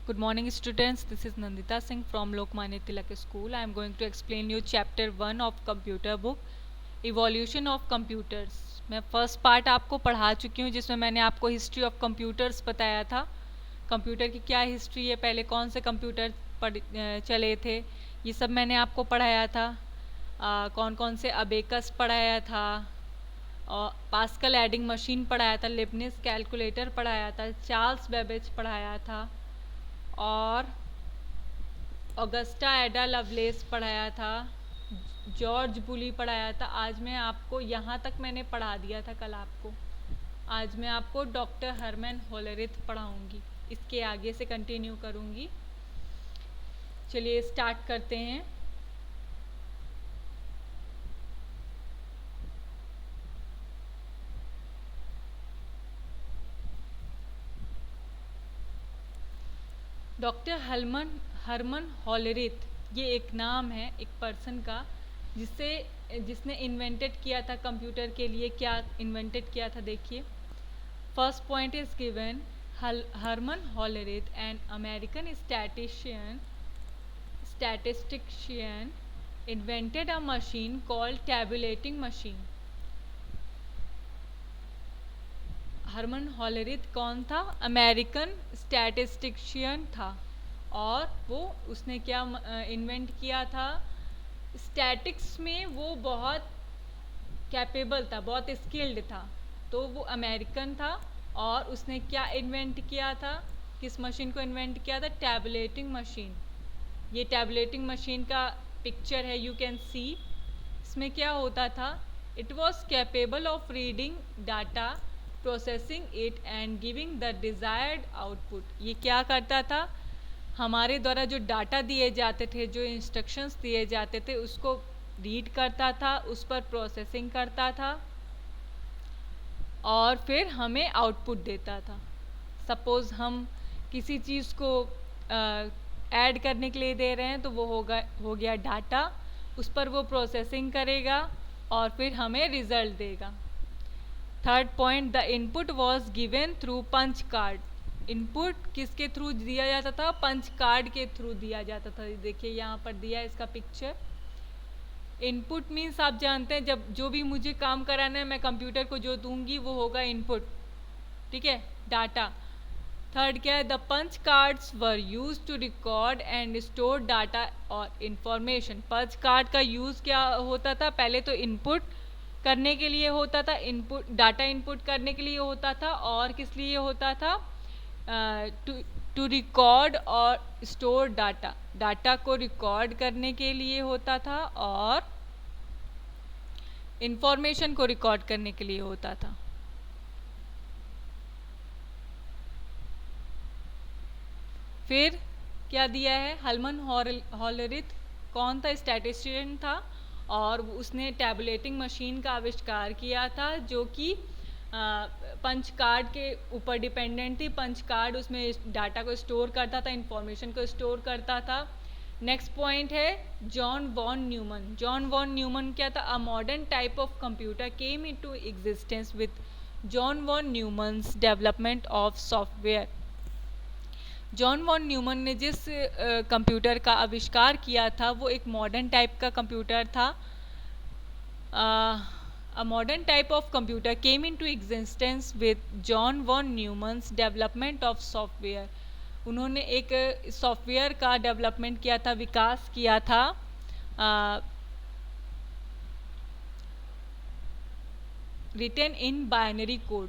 Good morning students, this is Nandita Singh from Lokmanya Tilak School. I am going to explain you chapter 1 of computer book, Evolution of Computers. मैं first part आपको पढ़ा चुकी हूँ जिसमें मैंने आपको history of computers बताया था। कंप्यूटर की क्या हिस्ट्री है, पहले कौन से कंप्यूटर चले थे, ये सब मैंने आपको पढ़ाया था। कौन कौन से अबेकस पढ़ाया था, और पास्कल एडिंग मशीन पढ़ाया था, लिबनिस कैलकुलेटर पढ़ाया था, चार्ल्स बेबेज पढ़ाया था और ऑगस्टा एडा लवलेस पढ़ाया था, जॉर्ज बुली पढ़ाया था। आज मैं आपको यहाँ तक मैंने पढ़ा दिया था कल आपको। आज मैं आपको डॉक्टर हरमन होलरिथ पढ़ाऊँगी, इसके आगे से कंटिन्यू करूँगी। चलिए स्टार्ट करते हैं। डॉक्टर हरमन होलरिथ, ये एक नाम है एक पर्सन का जिसने इन्वेंटेड किया था कंप्यूटर के लिए। क्या इन्वेंटेड किया था देखिए। First point is given, Herman Hollerith an American statistician invented a machine called tabulating machine. Herman Hollerith कौन था? अमेरिकन स्टैटिस्टिशियन था और उसने क्या इन्वेंट किया था? स्टैटिक्स में वो बहुत कैपेबल था, बहुत स्किल्ड था, तो वो अमेरिकन था। और उसने क्या इन्वेंट किया था? किस मशीन को इन्वेंट किया था? Tabulating machine. ये टैबुलेटिंग मशीन का पिक्चर है, यू कैन सी। इसमें क्या होता था? It was capable of reading data, processing it and giving the desired output. ये क्या करता था? हमारे द्वारा जो डाटा दिए जाते थे, जो इंस्ट्रक्शंस दिए जाते थे, उसको रीड करता था, उस पर प्रोसेसिंग करता था और फिर हमें आउटपुट देता था। सपोज़ हम किसी चीज़ को ऐड करने के लिए दे रहे हैं तो वो हो गया डाटा, उस पर वो प्रोसेसिंग करेगा और फिर हमें रिज़ल्ट देगा। Third point, the input was given through punch card. Input किसके थ्रू दिया जाता था? पंच कार्ड के थ्रू दिया जाता था। देखिए यहाँ पर दिया है इसका पिक्चर। इनपुट मीन्स आप जानते हैं, जब जो भी मुझे काम कराना है मैं कंप्यूटर को जो दूंगी वो होगा इनपुट, ठीक है, डाटा। थर्ड क्या है? The punch cards were used to record and store data और इंफॉर्मेशन। पंच कार्ड का यूज़ क्या होता था? पहले तो इनपुट करने के लिए होता था, इनपुट डाटा इनपुट करने के लिए होता था, और किस लिए होता था? टू रिकॉर्ड और स्टोर डाटा। डाटा को रिकॉर्ड करने के लिए होता था और इंफॉर्मेशन को रिकॉर्ड करने के लिए होता था। फिर क्या दिया है? हरमन होलरिथ कौन था? स्टैटिस्टिशियन था और उसने टैबुलेटिंग मशीन का आविष्कार किया था, जो कि पंच कार्ड के ऊपर डिपेंडेंट थी। पंच कार्ड उसमें डाटा को स्टोर करता था, इंफॉर्मेशन को स्टोर करता था। नेक्स्ट पॉइंट है John von Neumann. John von Neumann क्या था? A modern type of computer came into existence with John von Neumann's development of software. जॉन वॉन न्यूमन ने जिस कंप्यूटर का आविष्कार किया था वो एक मॉडर्न टाइप का कंप्यूटर था। A modern type of computer came into existence with John von Neumann's development of software. उन्होंने एक सॉफ्टवेयर का डेवलपमेंट किया था, विकास किया था, रिटन इन बाइनरी कोड।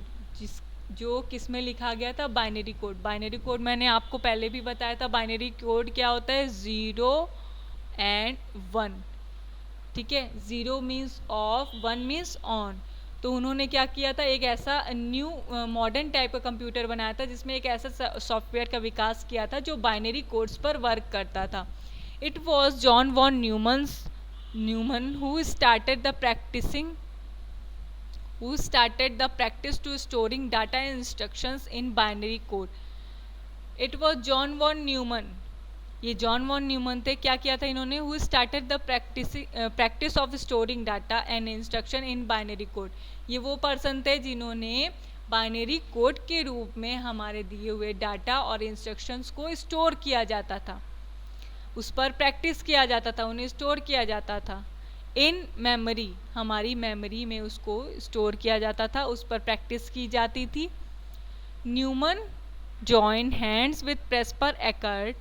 जो किस में लिखा गया था? Binary code. बाइनरी कोड मैंने आपको पहले भी बताया था। बाइनरी कोड क्या होता है? 0 एंड 1, ठीक है। 0 मीन्स ऑफ, 1 मीन्स ऑन। तो उन्होंने क्या किया था? एक ऐसा न्यू मॉडर्न टाइप का कंप्यूटर बनाया था जिसमें एक ऐसा सॉफ्टवेयर का विकास किया था जो बाइनरी कोड्स पर वर्क करता था। It was John von Neumann who started the practice to storing data and instructions in binary code. It was John von Neumann. ये जॉन वॉन न्यूमन थे। क्या किया था इन्होंने? Who started the practice of storing data and instruction in binary code. ये वो person थे जिन्होंने बाइनरी कोड के रूप में हमारे दिए हुए डाटा और इंस्ट्रक्शंस को स्टोर किया जाता था, उस पर प्रैक्टिस किया जाता था, उन्हें स्टोर किया जाता था। इन मेमोरी, हमारी मेमोरी में उसको स्टोर किया जाता था, उस पर प्रैक्टिस की जाती थी। Neumann join hands with Presper Eckert,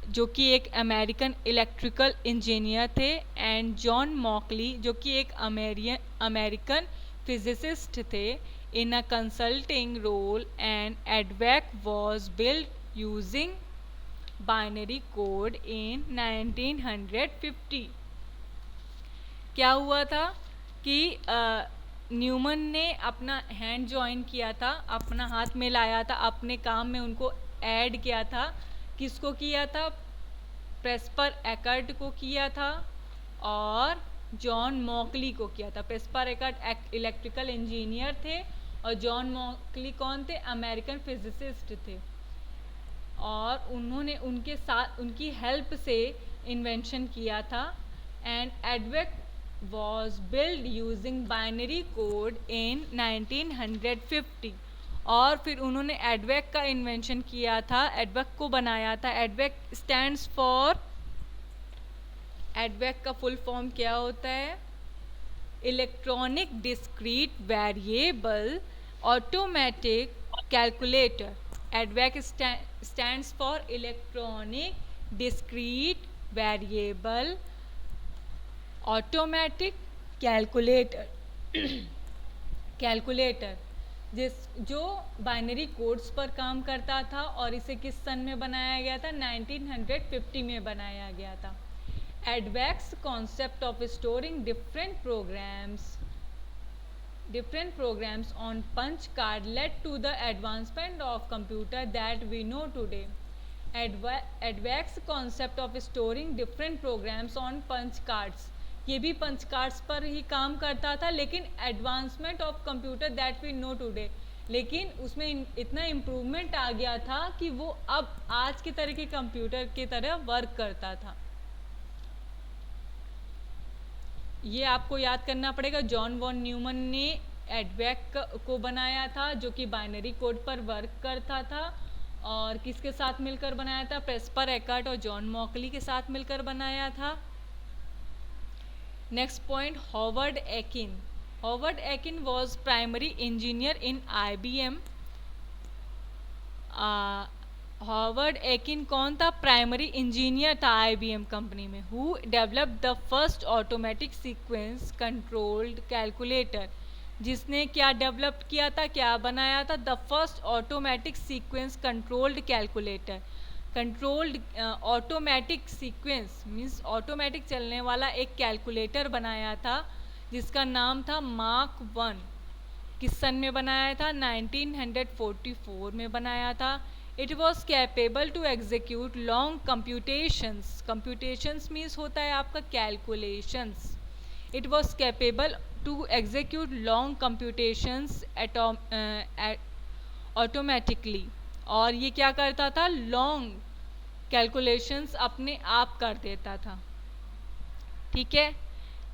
जो कि एक अमेरिकन इलेक्ट्रिकल इंजीनियर थे, एंड जॉन मॉकली, जो कि एक अमेरिकन फिजिसिस्ट थे, in a consulting role, and EDVAC was build using binary code in 1950। क्या हुआ था कि न्यूमन ने अपना हैंड जॉइन किया था, अपना हाथ मिलाया था, अपने काम में उनको ऐड किया था। किसको किया था? प्रेस्पर एकर्ट को किया था और जॉन मॉकली को किया था। प्रेस्पर एकर्ट इलेक्ट्रिकल इंजीनियर थे और जॉन मॉकली कौन थे? अमेरिकन फिजिसिस्ट थे, और उन्होंने उनके साथ, उनकी हेल्प से इन्वेंशन किया था। And EDVAC was built using binary code in 1950, और फिर उन्होंने एडवेक का इन्वेंशन किया था, एडवेक को बनाया था। एडवेक स्टैंड्स फॉर, एडवेक का फुल फॉर्म क्या होता है? Electronic discrete variable automatic calculator. EDVAC stands for electronic discrete variable automatic calculator जो बाइनरी कोड्स पर काम करता था, और इसे किस सन में बनाया गया था? 1950 में बनाया गया था। EDVAC's concept of storing different programs on punch card led to the advancement of computer that we know today. EDVAC's concept of storing different programs on punch cards, ये भी पंच कार्ड्स पर ही काम करता था, लेकिन advancement of computer that we know today, लेकिन उसमें इतना इम्प्रूवमेंट आ गया था कि वो अब आज के तरह के कंप्यूटर की तरह वर्क करता था। ये आपको याद करना पड़ेगा। जॉन वॉन न्यूमन ने एडवेक को बनाया था, जो कि बाइनरी कोड पर वर्क करता था, और किसके साथ मिलकर बनाया था? प्रेस्पर एकर्ट और जॉन मॉकली के साथ मिलकर बनाया था। Next point, Howard Aiken. Howard Aiken was primary engineer in IBM. Howard Aiken कौन था? प्राइमरी इंजीनियर था IBM कंपनी में। Who developed the first automatic sequence controlled calculator, जिसने क्या डेवलप किया था, क्या बनाया था? The first automatic sequence controlled calculator. Controlled automatic sequence means automatic चलने वाला एक कैलकुलेटर बनाया था, जिसका नाम था मार्क 1। किस सन में बनाया था? 1944 में बनाया था। It was capable to execute long computations. Computations means होता है आपका calculations. It was capable to execute long computations automatically, और ये क्या करता था? लॉन्ग कैलकुलेशंस अपने आप कर देता था। ठीक है।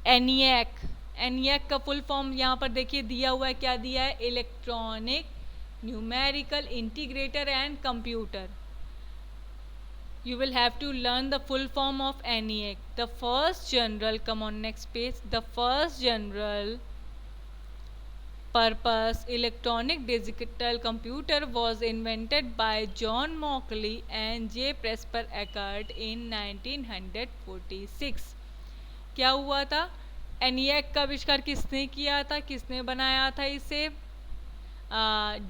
एनिएक का फुल फॉर्म यहाँ पर देखिए दिया हुआ है। क्या दिया है? Electronic numerical integrator and computer. You will have to learn the full form of ENIAC. The first general, come on next page. The first general purpose electronic digital computer was invented by John Mauchly and J. Presper Eckert in 1946. क्या हुआ था? ENIAC का आविष्कार किसने किया था? किसने बनाया था इसे?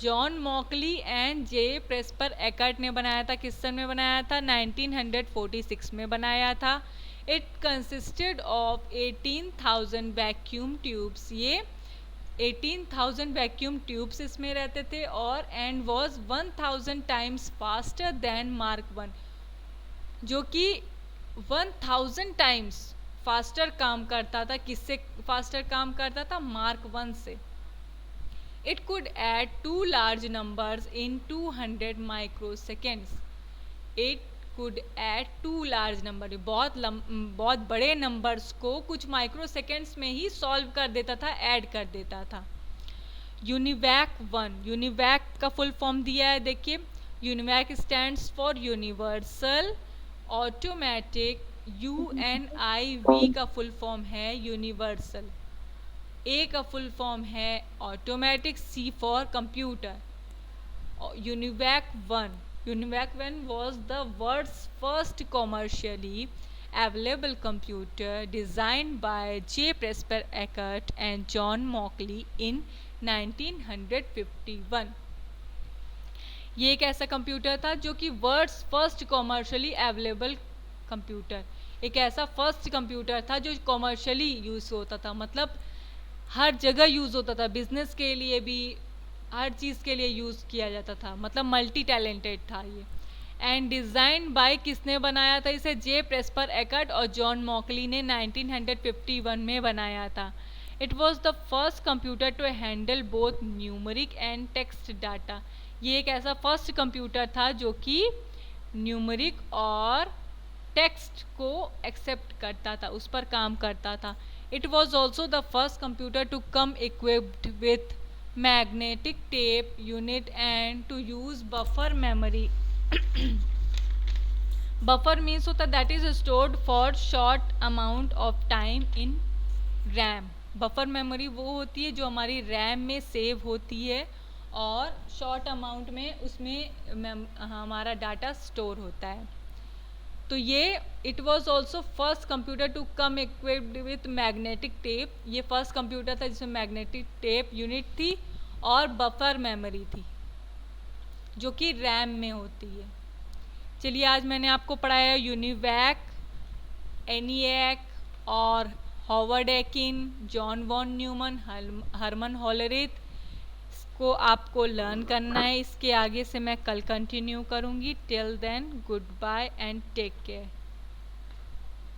जॉन मॉकली एंड जे प्रेस्पर एकर्ट ने बनाया था। किस सन में बनाया था? 1946 में बनाया था। It consisted of 18,000 vacuum tubes. ये 18,000 वैक्यूम ट्यूब्स इसमें रहते थे, और and was 1,000 times faster than mark 1, जो कि 1000 टाइम्स फास्टर काम करता था। किससे फास्टर काम करता था? मार्क 1 से। It could add two large numbers in 200 microseconds. It could add two large number. बहुत बड़े नंबर्स को कुछ माइक्रो सेकेंड्स में ही सॉल्व कर देता था, ऐड कर देता था। यूनिवैक 1, यूनिवैक का फुल फॉर्म दिया है, देखिए UNIVAC stands for universal automatic, UNIV का फुल फॉर्म है यूनिवर्सल, A का फुल फॉर्म है automatic, C for computer. UNIVAC 1 was the world's first commercially available computer designed by J. Presper Eckert and John Mauchly in 1951। ये एक ऐसा computer था जो कि world's first commercially available computer, एक ऐसा फर्स्ट कंप्यूटर था जो कॉमर्शियली यूज़ होता था, मतलब हर जगह यूज़ होता था, बिजनेस के लिए भी, हर चीज़ के लिए यूज़ किया जाता था, मतलब मल्टी टैलेंटेड था ये। एंड डिज़ाइन बाय किसने बनाया था इसे? जे प्रेस्पर एकर्ट और जॉन मॉकली ने 1951 में बनाया था। It was the first computer to handle both numeric and text data. ये एक ऐसा फर्स्ट कंप्यूटर था जो कि न्यूमरिक और टेक्स्ट को एक्सेप्ट करता था, उस पर काम करता था। It was also the first computer to come equipped with magnetic tape unit and to use buffer memory. Buffer means होता that is stored for short amount of time in RAM. Buffer memory वो होती है जो हमारी RAM में save होती है और शॉर्ट अमाउंट में उसमें हमारा डाटा स्टोर होता है। तो ये it was also first computer to come equipped with magnetic tape. ये फर्स्ट कंप्यूटर था जिसमें मैग्नेटिक टेप यूनिट थी और बफर मेमोरी थी जो कि रैम में होती है। चलिए आज मैंने आपको पढ़ाया यूनिवैक, एनिएक और Howard Aiken, John von Neumann, Herman Hollerith को आपको लर्न करना है। इसके आगे से मैं कल कंटिन्यू करूँगी। Till then goodbye and take care.